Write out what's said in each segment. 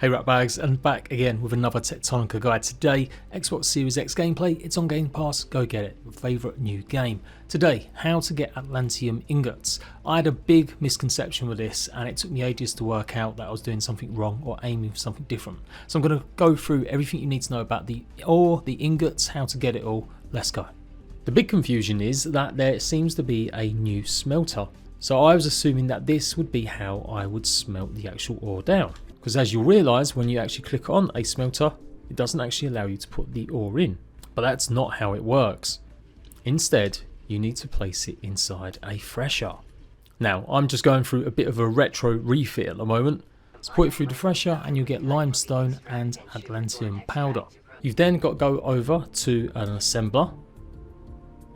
Hey ratbags, and back again with another TECHTONICA guide. Today, Xbox Series X gameplay. It's on Game Pass, go get it. Your favourite new game. Today, how to get Atlantum Ingots. I had a big misconception with this and it took me ages to work out that I was doing something wrong or aiming for something different. So I'm going to go through everything you need to know about the ore, the ingots, how to get it all. Let's go. The big confusion is that there seems to be a new smelter. So I was assuming that this would be how I would smelt the actual ore down. Because as you'll realise, when you actually click on a smelter, it doesn't actually allow you to put the ore in. But that's not how it works. Instead, you need to place it inside a thresher. Now, I'm just going through a bit of a retro refit at the moment. So put it through the thresher and you'll get limestone and Atlantum powder. You've then got to go over to an assembler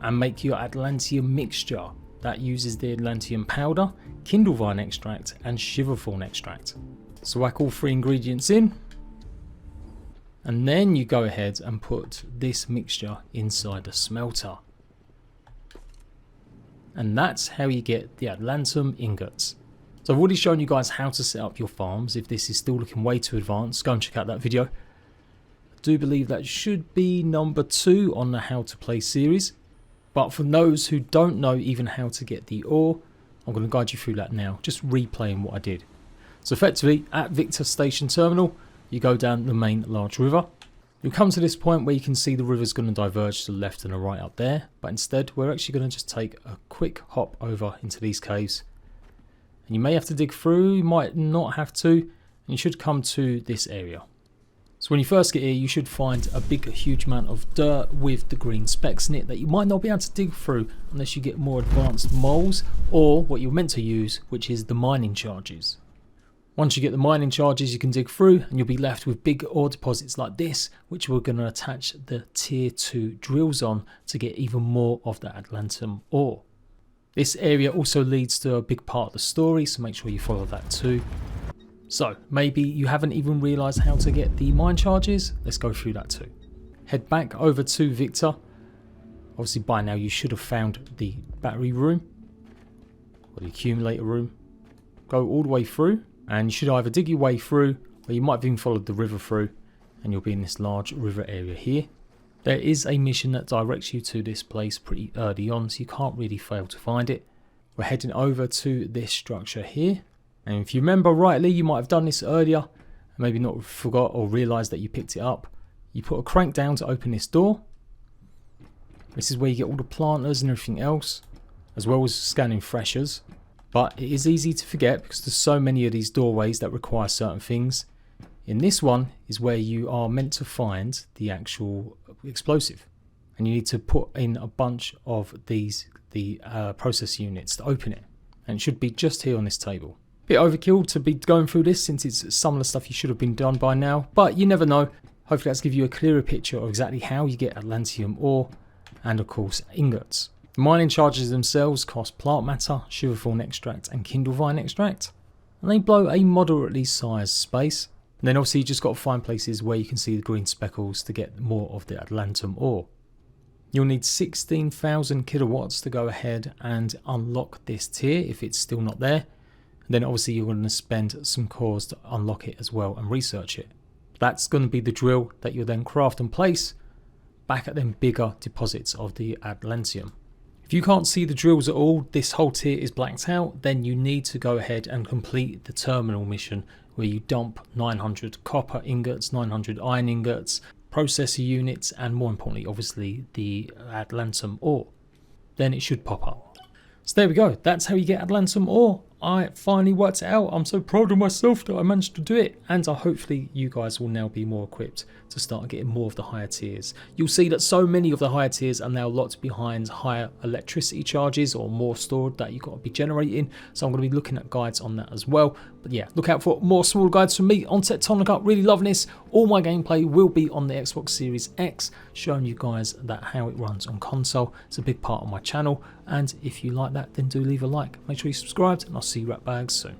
and make your Atlantum mixture. That uses the Atlantum powder, kindlevine extract and shiverthorn extract. So whack all three ingredients in and then you go ahead and put this mixture inside the smelter. And that's how you get the Atlantum Ingots. So I've already shown you guys how to set up your farms. If this is still looking way too advanced, go and check out that video. I do believe that should be number 2 on the How to Play series. But for those who don't know even how to get the ore, I'm going to guide you through that now, just replaying what I did. So effectively, at Victor Station Terminal, you go down the main large river. You'll come to this point where you can see the river's going to diverge to the left and the right up there. But instead, we're actually going to just take a quick hop over into these caves. And you may have to dig through, you might not have to. And you should come to this area. So when you first get here, you should find a big, huge amount of dirt with the green specks in it that you might not be able to dig through unless you get more advanced moles or what you're meant to use, which is the mining charges. Once you get the mining charges, you can dig through and you'll be left with big ore deposits like this, which we're going to attach the tier 2 drills on to get even more of the Atlantum ore. This area also leads to a big part of the story, so make sure you follow that too. So maybe you haven't even realised how to get the mine charges, let's go through that too. Head back over to Victor. Obviously by now you should have found the battery room or the accumulator room. Go all the way through. And you should either dig your way through, or you might have even followed the river through, and you'll be in this large river area here. There is a mission that directs you to this place pretty early on, so you can't really fail to find it. We're heading over to this structure here. And if you remember rightly, you might have done this earlier, and maybe not forgot or realised that you picked it up. You put a crank down to open this door. This is where you get all the planters and everything else, as well as scanning threshers. But it is easy to forget because there's so many of these doorways that require certain things. In this one is where you are meant to find the actual explosive. And you need to put in a bunch of the process units to open it. And it should be just here on this table. Bit overkill to be going through this since it's some of the stuff you should have been done by now. But you never know. Hopefully that's give you a clearer picture of exactly how you get Atlantum ore and of course ingots. The mining charges themselves cost plant matter, shiverthorn extract and kindlevine extract, and they blow a moderately sized space. And then obviously you just got to find places where you can see the green speckles to get more of the Atlantum ore. You'll need 16,000 kilowatts to go ahead and unlock this tier if it's still not there. And then obviously you're going to spend some cores to unlock it as well and research it. That's going to be the drill that you'll then craft and place back at them bigger deposits of the Atlantum. If you can't see the drills at all, this whole tier is blacked out, then you need to go ahead and complete the terminal mission where you dump 900 copper ingots, 900 iron ingots, processor units and more importantly obviously the Atlantum ore. Then it should pop up. So there we go, that's how you get Atlantum ore. I finally worked it out. I'm so proud of myself that I managed to do it, and hopefully you guys will now be more equipped to start getting more of the higher tiers. You'll see that so many of the higher tiers are now locked behind higher electricity charges or more stored that you've got to be generating, so I'm going to be looking at guides on that as well. But yeah, look out for more small guides from me on TECHTONICA. Really loving this. All my gameplay will be on the Xbox Series X, showing you guys that how it runs on console. It's a big part of my channel, and if you like that then do leave a like. Make sure you subscribed and I'll see you ratbags soon.